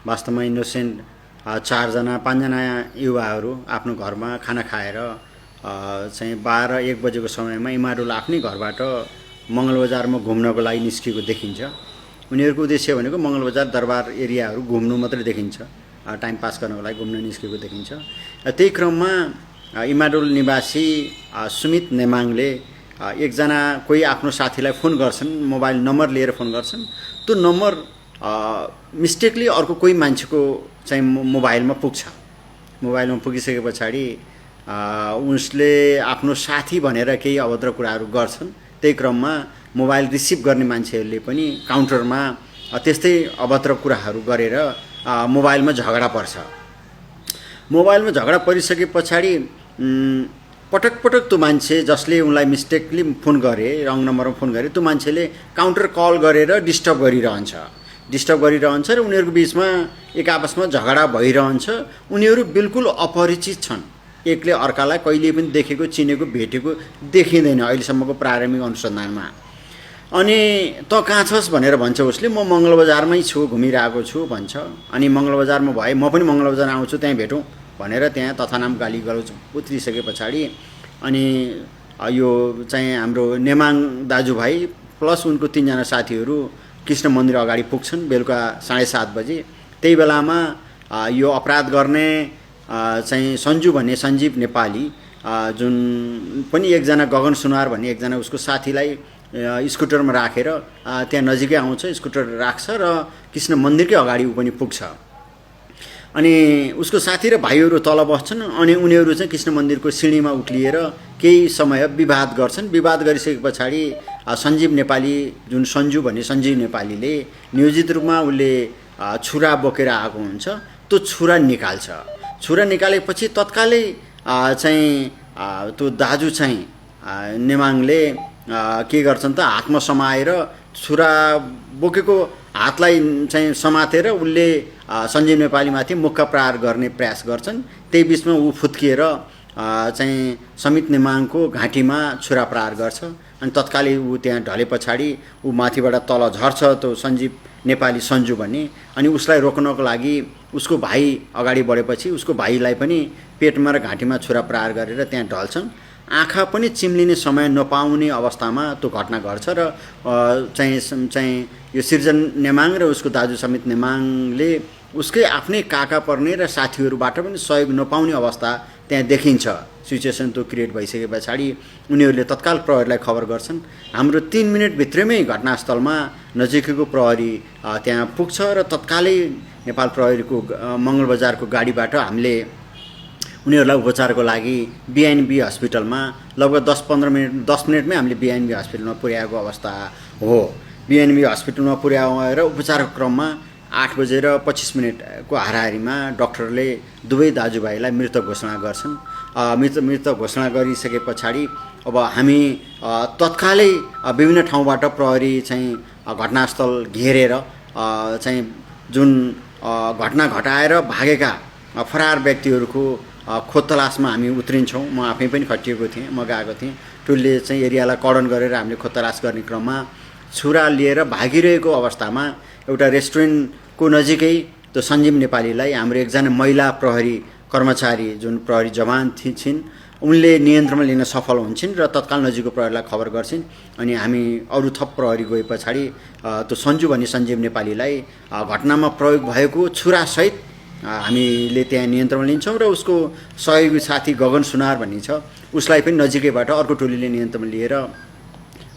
वास्तवमा इनोसेन्ट 4जना 5जना युवाहरू आफ्नो घरमा खाना खाएर चाहिँ 12-1 बजेको समयमा इमाडोल आफ्नै घरबाट मङ्गलबजारमा घुम्नको लागि निस्केको देखिन्छ। उनीहरूको उद्देश्य भनेको मङ्गलबजार दरबार एरियाहरू घुम्नु मात्रै देखिन्छ, टाइम पास गर्नको लागि घुम्न निस्केको देखिन्छ। त्यही क्रममा इमाडोल निवासी सुमित नेमाङले एकजना कोही आफ्नो साथीलाई फोन गर्छन्, मोबाइल नम्बर लिएर फोन गर्छन्। त्यो नम्बर मिस्टेकली अर्को कोही मान्छेको चाहिँ मोबाइलमा पुग्छ। मोबाइलमा पुगिसके पछाडि उसले आफ्नो साथी भनेर केही अभद्र कुराहरू गर्छन्। त्यही क्रममा मोबाइल रिसिभ गर्ने मान्छेहरूले पनि काउन्टरमा त्यस्तै अभद्र कुराहरू गरेर मोबाइलमा झगडा पर्छ। मोबाइलमा झगडा परिसके पछाडि पटक पटक त्यो मान्छे जसले उनलाई मिस्टेकली फोन गरे, रङ नम्बरमा फोन गरे, त्यो मान्छेले काउन्टर कल गरेर डिस्टर्ब गरिरहन्छ र उनीहरूको बिचमा एक आपसमा झगडा भइरहन्छ। उनीहरू बिल्कुल अपरिचित छन्, एकले अर्कालाई कहिले पनि देखेको, चिनेको, भेटेको देखिँदैन अहिलेसम्मको प्रारम्भिक अनुसन्धानमा। अनि त कहाँ छस् भनेर भन्छ उसले, म मङ्गलबजारमै छु, घुमिरहेको छु भन्छ। अनि मङ्गलबजारमा भए म पनि मङ्गलबजार आउँछु, त्यहीँ भेटौँ भनेर त्यहाँ तथानाम गाली गलौज उत्रिसके पछाडि अनि यो चाहिँ हाम्रो नेमाङ दाजुभाइ प्लस उनको 3जना साथीहरू कृष्ण मन्दिर अगाडि पुग्छन् बेलुका 7:30 बजे। त्यही बेलामा यो अपराध गर्ने चाहिँ सन्जु भन्ने सञ्जीव नेपाली जुन पनि एकजना गगन सुनार भन्ने एकजना उसको साथीलाई स्कुटरमा राखेर त्यहाँ नजिकै आउँछ, स्कुटर राख्छ र कृष्ण मन्दिरकै अगाडि ऊ पनि पुग्छ। अनि उसको साथी र भाइहरू तल बस्छन्। अनि उनीहरू चाहिँ कृष्ण मन्दिरको सिँढीमा उक्लिएर केही समय विवाद गर्छन्। विवाद गरिसके पछाडि सञ्जीव नेपाली जुन सन्जु भन्ने सञ्जीव नेपालीले नियोजित रूपमा उसले छुरा बोकेर आएको हुन्छ, त्यो छुरा निकाल्छ। छुरा निकालेपछि तत्कालै चाहिँ त्यो दाजु चाहिँ नेमाङले के गर्छन् त, हातमा समाएर छुरा बोकेको हातलाई चाहिँ समातेर उसले सञ्जीव नेपालीमाथि मुक्का प्रहार गर्ने प्रयास गर्छन्। त्यही बिचमा ऊ फुत्किएर चाहिँ समित नेमाङको घाँटीमा छुरा प्रहार गर्छ। अनि तत्कालै ऊ त्यहाँ ढले पछाडि ऊ माथिबाट तल झर्छ त्यो सञ्जीव नेपाली सन्जु भन्ने। अनि उसलाई रोक्नको लागि उसको भाइ अगाडि बढेपछि उसको भाइलाई पनि पेटमा र घाँटीमा छुरा प्रहार गरेर त्यहाँ ढल्छन्। आँखा पनि चिम्लिने समय नपाउने अवस्थामा त्यो घटना घट्छ र चाहिँ यो सिर्जन नेमाङ र उसको दाजु समित नेमाङले उसकै आफ्नै काका पर्ने र साथीहरूबाट पनि सहयोग नपाउने अवस्था त्यहाँ देखिन्छ। सिचुएसन त्यो क्रिएट भइसके पछाडि उनीहरूले तत्काल प्रहरीलाई खबर गर्छन्। हाम्रो 3 मिनटभित्रमै घटनास्थलमा नजिकैको प्रहरी त्यहाँ पुग्छ र तत्कालै नेपाल प्रहरीको मङ्गलबजारको गाडीबाट हामीले उनीहरूलाई उपचारको लागि बिएनबी हस्पिटलमा लगभग 10 मिनटमै हामीले बिएनबी हस्पिटलमा पुर्याएको अवस्था हो। बिएनबी हस्पिटलमा पुर्याएर उपचारको क्रममा 8:25 को हाराहारीमा डाक्टरले दुवै दाजुभाइलाई मृत घोषणा गर्छन्। मृत घोषणा गरिसके पछाडि अब हामी तत्कालै विभिन्न ठाउँबाट प्रहरी चाहिँ घटनास्थल घेरेर चाहिँ जुन घटना घटाएर भागेका फरार व्यक्तिहरूको खोज तलासमा हामी उत्रिन्छौँ। म आफै पनि खटिएको थिएँ, म गएको थिएँ। टोलले चाहिँ एरियालाई कडन गरेर हामीले खोज तलास गर्ने क्रममा छुरा लिएर भागिरहेको अवस्थामा एउटा रेस्टुरेन्टको नजिकै त्यो सञ्जीव नेपालीलाई हाम्रो एकजना महिला प्रहरी कर्मचारी जुन प्रहरी जवान थिइन् उनले नियन्त्रणमा लिन सफल हुन्छन् र तत्काल नजिकको प्रहरीलाई खबर गर्छिन्। अनि हामी अरू थप प्रहरी गए पछाडि त्यो सन्जु भन्ने सञ्जीव नेपालीलाई घटनामा प्रयोग भएको छुरासहित हामीले त्यहाँ नियन्त्रणमा लिन्छौँ र उसको सहयोगी साथी गगन सुनार भन्ने छ उसलाई पनि नजिकैबाट अर्को टोलीले नियन्त्रणमा लिएर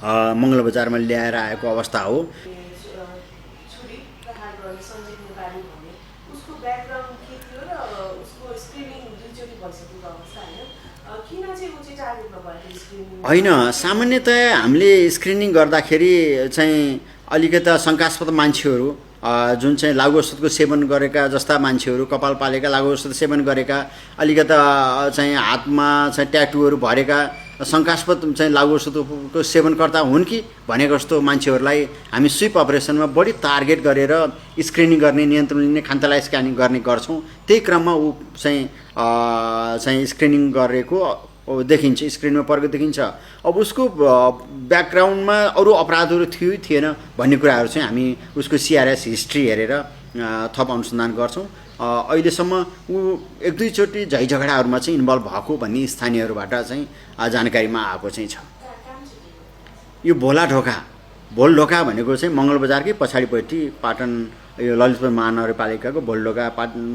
मङ्गलबजारमा ल्याएर आएको अवस्था हो। होइन, सामान्यतया हामीले स्क्रिनिङ गर्दाखेरि चाहिँ अलिकता शङ्कास्पद मान्छेहरू जुन चाहिँ लागु औषधको सेवन गरेका जस्ता मान्छेहरू, कपाल पालेका, लागु औषध सेवन गरेका, अलिकता चाहिँ हातमा चाहिँ ट्याटुहरू भरेका शङ्कास्पद चाहिँ लागु औषधको सेवनकर्ता हुन् कि भनेको जस्तो मान्छेहरूलाई हामी स्विप अपरेसनमा बढी टार्गेट गरेर स्क्रिनिङ गर्ने, नियन्त्रण लिने, खानतलाई स्क्यानिङ गर्ने गर्छौँ। त्यही क्रममा ऊ चाहिँ स्क्रिनिङ गरेको देखिन्छ, स्क्रिनमा परेको देखिन्छ। अब उसको ब्याकग्राउन्डमा अरू अपराधहरू थियो थिएन भन्ने कुराहरू चाहिँ हामी उसको सिआरएस हिस्ट्री हेरेर थप अनुसन्धान गर्छौँ। अहिलेसम्म ऊ एक दुईचोटि झैझगडाहरूमा चाहिँ इन्भल्भ भएको भन्ने स्थानीयहरूबाट चाहिँ जानकारीमा आएको चाहिँ छ। यो भोलढोका भनेको चाहिँ मङ्गलबजारकै पछाडिपट्टि पाटन यो ललितपुर महानगरपालिकाको भोलढोका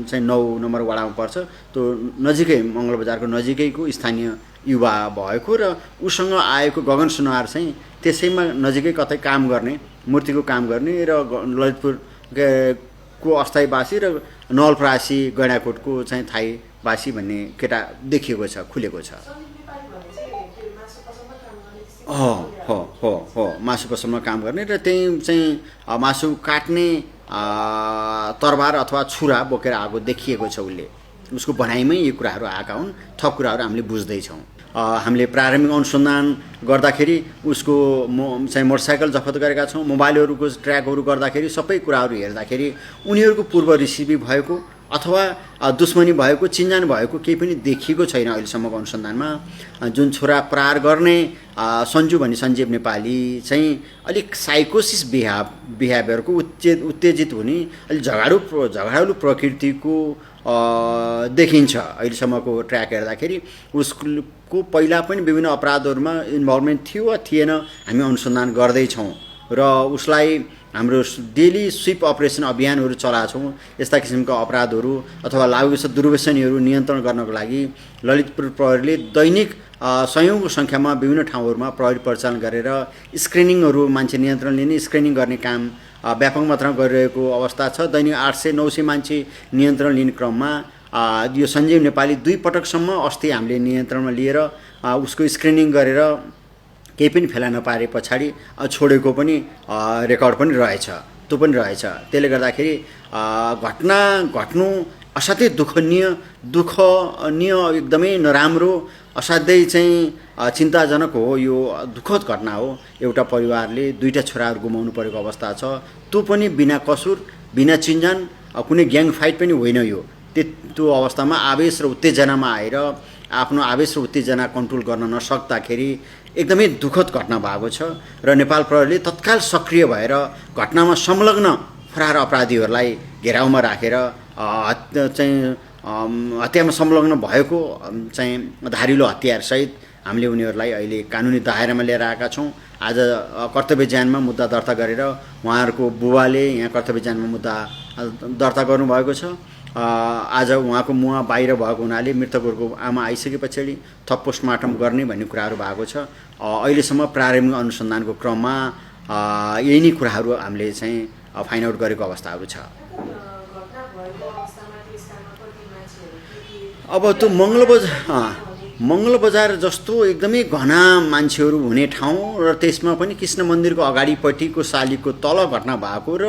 चाहिँ 9 नम्बर वडामा पर्छ। त्यो नजिकै मङ्गलबजारको नजिकैको स्थानीय युवा भएको र उसँग आएको गगन सुनवार चाहिँ त्यसैमा नजिकै कतै काम गर्ने, मूर्तिको काम गर्ने र ललितपुरको अस्थायीवासी र नवलपरासी गैँडाकोटको चाहिँ थाईवासी भन्ने केटा देखिएको छ, खुलेको छ। हो मासु पसलमा काम गर्ने र त्यही चाहिँ मासु काट्ने तरबार अथवा छुरा बोकेर आएको देखिएको छ। उसको भनाइमै यी कुराहरू आएका हुन्। थप कुराहरू हामीले बुझ्दैछौँ। हामीले प्रारम्भिक अनुसन्धान गर्दाखेरि उसको चाहिँ मोटरसाइकल जफत गरेका छौँ। मोबाइलहरूको ट्र्याकहरू गर्दाखेरि सबै कुराहरू हेर्दाखेरि उनीहरूको पूर्व रिसिभी भएको अथवा दुश्मनी भएको, चिन्जान भएको केही पनि देखिएको छैन अहिलेसम्मको अनुसन्धानमा। जुन छोरा प्रहार गर्ने सन्जु भन्ने सञ्जीव नेपाली चाहिँ अलिक साइकोसिस बिहेभियरको उत्तेजित हुने, अलिक झगडालु प्रकृतिको देखिन्छ। अहिलेसम्मको ट्र्याक हेर्दाखेरि उसको पहिला पनि विभिन्न अपराधहरूमा इन्भल्भमेन्ट थियो वा थिएन हामी अनुसन्धान गर्दैछौँ र उसलाई हाम्रो डेली स्विप अपरेसन अभियानहरू चलाएको छौँ। यस्ता किसिमका अपराधहरू अथवा लागु दुर्व्यसनीहरू नियन्त्रण गर्नको लागि ललितपुर प्रहरीले दैनिक सयौँको सङ्ख्यामा विभिन्न ठाउँहरूमा प्रहरी परिचालन गरेर स्क्रिनिङहरू, मान्छे नियन्त्रण लिने स्क्रिनिङ गर्ने काम व्यापक मात्रामा गरिरहेको अवस्था छ। दैनिक 800-900 मान्छे नियन्त्रण लिने क्रममा यो सञ्जीव नेपाली 2 पटकसम्म अस्ति हामीले नियन्त्रणमा लिएर उसको स्क्रिनिङ गरेर केही पनि फेला नपारे पछाडि छोडेको पनि रेकर्ड पनि रहेछ। त्यो पनि रहेछ। त्यसले गर्दाखेरि घटना घट्नु असाध्यै दुःखनीय एकदमै नराम्रो, असाध्यै चाहिँ चिन्ताजनक हो। यो दुःखद घटना हो। एउटा परिवारले 2टा छोराहरू गुमाउनु परेको अवस्था छ। त्यो पनि बिना कसुर, बिना चिन्जान, कुनै ग्याङ फाइट पनि होइन। यो त्यो अवस्थामा आवेश र उत्तेजनामा आएर आफ्नो आवेश र उत्तेजना कन्ट्रोल गर्न नसक्दाखेरि एकदमै दुःखद घटना भएको छ र नेपाल प्रहरीले तत्काल सक्रिय भएर घटनामा संलग्न फरार अपराधीहरूलाई घेराउमा राखेर चाहिँ हत्यामा संलग्न भएको चाहिँ धारिलो हतियारसहित हामीले उनीहरूलाई अहिले कानुनी दायरामा लिएर आएका छौँ। आज कर्तव्य ज्यानमा मुद्दा दर्ता गरेर उहाँहरूको बुबाले यहाँ कर्तव्य ज्यानमा मुद्दा दर्ता गर्नुभएको छ। आज उहाँको मुवा बाहिर भएको हुनाले मृतकहरूको आमा आइसके पछाडि थप पोस्टमार्टम गर्ने भन्ने कुराहरू भएको छ। अहिलेसम्म प्रारम्भिक अनुसन्धानको क्रममा यही नै कुराहरू हामीले चाहिँ फाइन्ड आउट गरेको अवस्थाहरू छ। अब त्यो मङ्गलबजार जस्तो एकदमै घना मान्छेहरू हुने ठाउँ र त्यसमा पनि कृष्ण मन्दिरको अगाडिपट्टिको सालीको तल घटना भएको र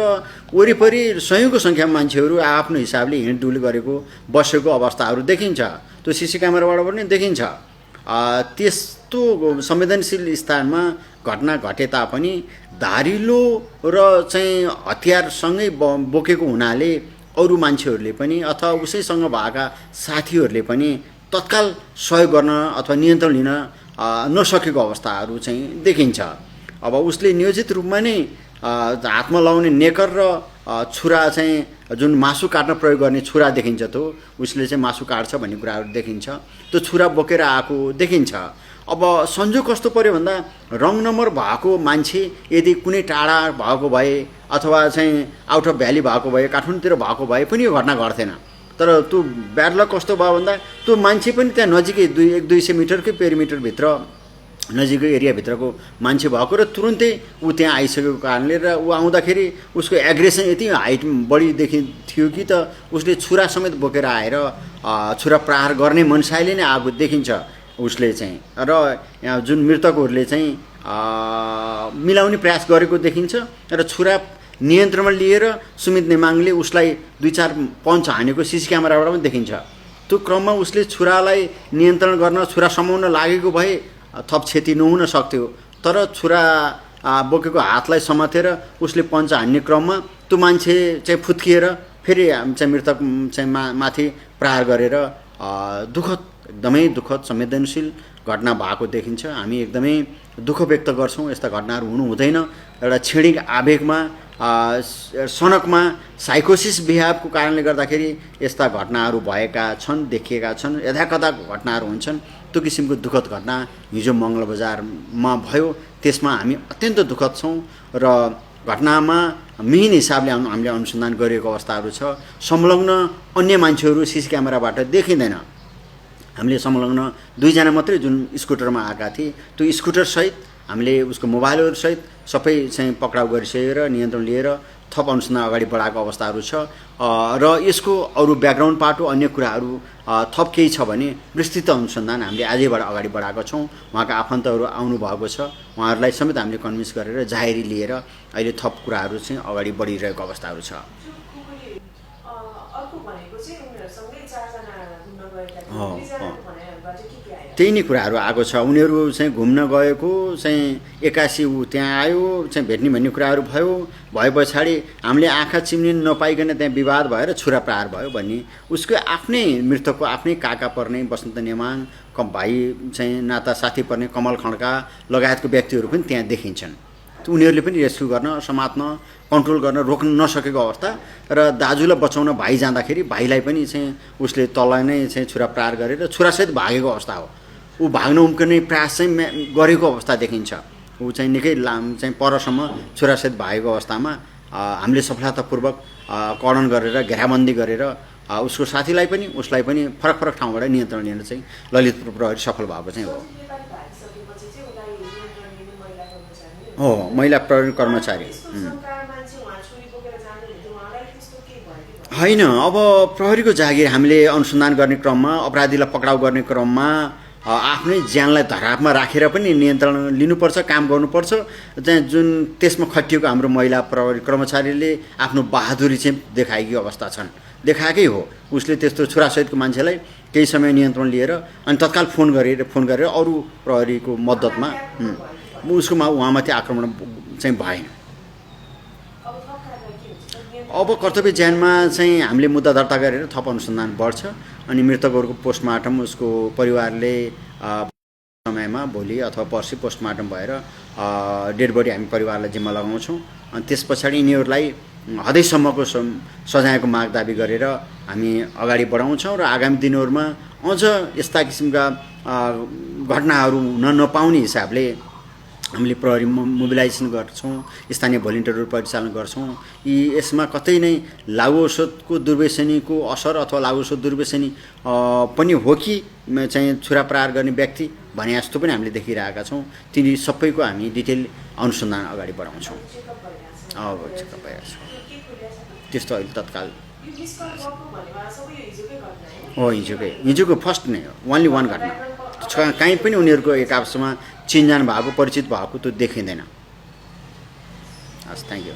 वरिपरि सयौँको सङ्ख्यामा मान्छेहरू आफ्नो हिसाबले हिँडडुल गरेको बसेको अवस्थाहरू देखिन्छ। त्यो सिसी क्यामेराबाट पनि देखिन्छ। त्यस्तो संवेदनशील स्थानमा घटना घटे तापनि धारिलो र चाहिँ हतियारसँगै बोकेको हुनाले अरू मान्छेहरूले पनि अथवा उसैसँग भएका साथीहरूले पनि तत्काल सहयोग गर्न अथवा नियन्त्रण लिन नसकेको अवस्थाहरू चाहिँ देखिन्छ। अब उसले नियोजित रूपमा नै हातमा लाउने नेकर र छुरा चाहिँ जुन मासु काट्न प्रयोग गर्ने छुरा देखिन्छ, त्यो उसले चाहिँ मासु काट्छ भन्ने कुराहरू देखिन्छ। त्यो छुरा बोकेर आएको देखिन्छ। अब संजोग कस्तो पर्यो भन्दा रङ नम्बर भएको मान्छे यदि कुनै टाढा भएको भए अथवा चाहिँ आउट अफ भ्याली भएको भए, काठमाडौँतिर भएको भए पनि यो घटना घट्थेन। तर त्यो ब्याड लक कस्तो भयो भन्दा त्यो मान्छे पनि त्यहाँ नजिकै 100-200 मिटरकै पेरिमिटरभित्र नजिकै एरियाभित्रको मान्छे भएको र तुरुन्तै ऊ त्यहाँ आइसकेको कारणले र ऊ आउँदाखेरि उसको एग्रेसन यति हाइट बढी थियो कि त उसले छुरा समेत बोकेर आएर छुरा प्रहार गर्ने मनसायले नै आएको देखिन्छ उसले चाहिँ। र यहाँ जुन मृतकहरूले चाहिँ मिलाउने प्रयास गरेको देखिन्छ र छुरा नियन्त्रणमा लिएर सुमित नेमाङले उसलाई 2-4 पञ्च हानेको सिसी क्यामेराबाट पनि देखिन्छ। त्यो क्रममा उसले छुरालाई नियन्त्रण गर्न छुरा समाउन लागेको भए थप क्षति नहुन सक्थ्यो। तर छुरा बोकेको हातलाई समातेर उसले पञ्च हान्ने क्रममा त्यो मान्छे चाहिँ फुत्किएर फेरि चाहिँ मृतक चाहिँ माथि प्रहार गरेर एकदमै दुःखद संवेदनशील घटना भएको देखिन्छ। हामी एकदमै दुःख व्यक्त गर्छौँ। यस्ता घटनाहरू हुनु हुँदैन। एउटा क्षणिक आवेगमा सनकमा साइकोसिस बिहेभको कारणले गर्दाखेरि यस्ता घटनाहरू भएका छन्, देखिएका छन्, यथाकथा घटनाहरू हुन्छन्। त्यो किसिमको दुःखद घटना हिजो मङ्गलबजारमा भयो, त्यसमा हामी अत्यन्त दुःखद छौँ र घटनामा मिहिन हिसाबले हामीले अनुसन्धान गरिएको अवस्थाहरू छ। संलग्न अन्य मान्छेहरू सिसी क्यामेराबाट देखिँदैन। हामीले संलग्न 2 जना मात्रै जुन स्कुटरमा आएका थिए, त्यो स्कुटरसहित हामीले उसको मोबाइलहरूसहित सबै चाहिँ पक्राउ गरिसकेर नियन्त्रण लिएर थप अनुसन्धान अगाडि बढाएको अवस्थाहरू छ। र यसको अरू ब्याकग्राउन्ड पाटो अन्य कुराहरू थप केही छ भने विस्तृत अनुसन्धान हामीले आजैबाट अगाडि बढाएको छौँ। उहाँका आफन्तहरू आउनुभएको छ, उहाँहरूलाई समेत हामीले कन्भिन्स गरेर जाहेरी लिएर अहिले थप कुराहरू चाहिँ अगाडि बढिरहेको अवस्थाहरू छ। त्यही नै कुराहरू आएको छ। उनीहरू चाहिँ घुम्न गएको चाहिँ एक्कासी ऊ त्यहाँ आयो, चाहिँ भेट्ने भन्ने कुराहरू भए पछाडि हामीले आँखा चिम्लिन नपाइकन त्यहाँ विवाद भएर छुरा प्रहार भयो भन्ने उसको आफ्नै मृतकको आफ्नै काका पर्ने बसन्त नेमाङ, भाइ चाहिँ नाता साथी पर्ने कमल खड्का लगायतको व्यक्तिहरू पनि त्यहाँ देखिन्छन्। उनीहरूले पनि रेस्क्यु गर्न, समात्न, कन्ट्रोल गर्न, रोक्न नसकेको अवस्था र दाजुलाई बचाउन भाइ जाँदाखेरि भाइलाई पनि चाहिँ उसले तल नै चाहिँ छुरा प्रहार गरेर छुरासहित भागेको अवस्था हो। ऊ भाग्न उम्कने प्रयास चाहिँ गरेको अवस्था देखिन्छ। ऊ चाहिँ निकै चाहिँ परसम्म छुरासहित भागेको अवस्थामा हामीले सफलतापूर्वक कर्डन गरेर घेराबन्दी गरेर उसको साथीलाई पनि उसलाई पनि फरक फरक ठाउँबाट नियन्त्रण लिन चाहिँ ललितपुर प्रहरी सफल भएको चाहिँ हो। महिला प्रहरी कर्मचारी होइन। अब प्रहरीको जागिर हामीले अनुसन्धान गर्ने क्रममा, अपराधीलाई पक्राउ गर्ने क्रममा आफ्नै ज्यानलाई धरापमा राखेर पनि नियन्त्रण लिनुपर्छ, काम गर्नुपर्छ। चाहिँ जुन त्यसमा खटिएको हाम्रो महिला प्रहरी कर्मचारीले आफ्नो बहादुरी चाहिँ देखाएकी अवस्था छन्, देखाएकै हो। उसले त्यस्तो छुरासहितको मान्छेलाई केही समय नियन्त्रण लिएर अनि तत्काल फोन गरेर अरू प्रहरीको मद्दतमा उसकोमा उहाँमाथि आक्रमण चाहिँ भएन। अब कर्तव्य ज्यानमा चाहिँ हामीले मुद्दा दर्ता गरेर थप अनुसन्धान बढ्छ अनि मृतकहरूको पोस्टमार्टम उसको परिवारले समयमा भोलि अथवा पर्सि पोस्टमार्टम भएर डेड बडी हामी परिवारलाई जिम्मा लगाउँछौँ। अनि त्यस पछाडि यिनीहरूलाई हदैसम्मको सजायको माग दाबी गरेर हामी अगाडि बढाउँछौँ र आगामी दिनहरूमा अझ यस्ता किसिमका घटनाहरू हुन नपाउने हिसाबले हामीले प्रहरी मोबिलाइजेसन गर्छौँ, स्थानीय भोलिन्टियरहरू परिचालन गर्छौँ। यसमा कतै नै लागु औषधको दुर्व्यसनीको असर अथवा लागु औषध दुर्व्यसनी पनि हो कि चाहिँ छुरा प्रहार गर्ने व्यक्ति भने जस्तो पनि हामीले देखिरहेका छौँ। तिनी सबैको हामी डिटेल अनुसन्धान अगाडि बढाउँछौँ। अब चेकअप भइरहेको छ त्यस्तो अहिले तत्काल हो। हिजोको फर्स्ट नै हो, ओन्ली वान घटना। कहीँ पनि उनीहरूको एक आपसमा चिनजान भएको, परिचित भएको त्यो देखिँदैन। हस्, थ्याङ्क यू।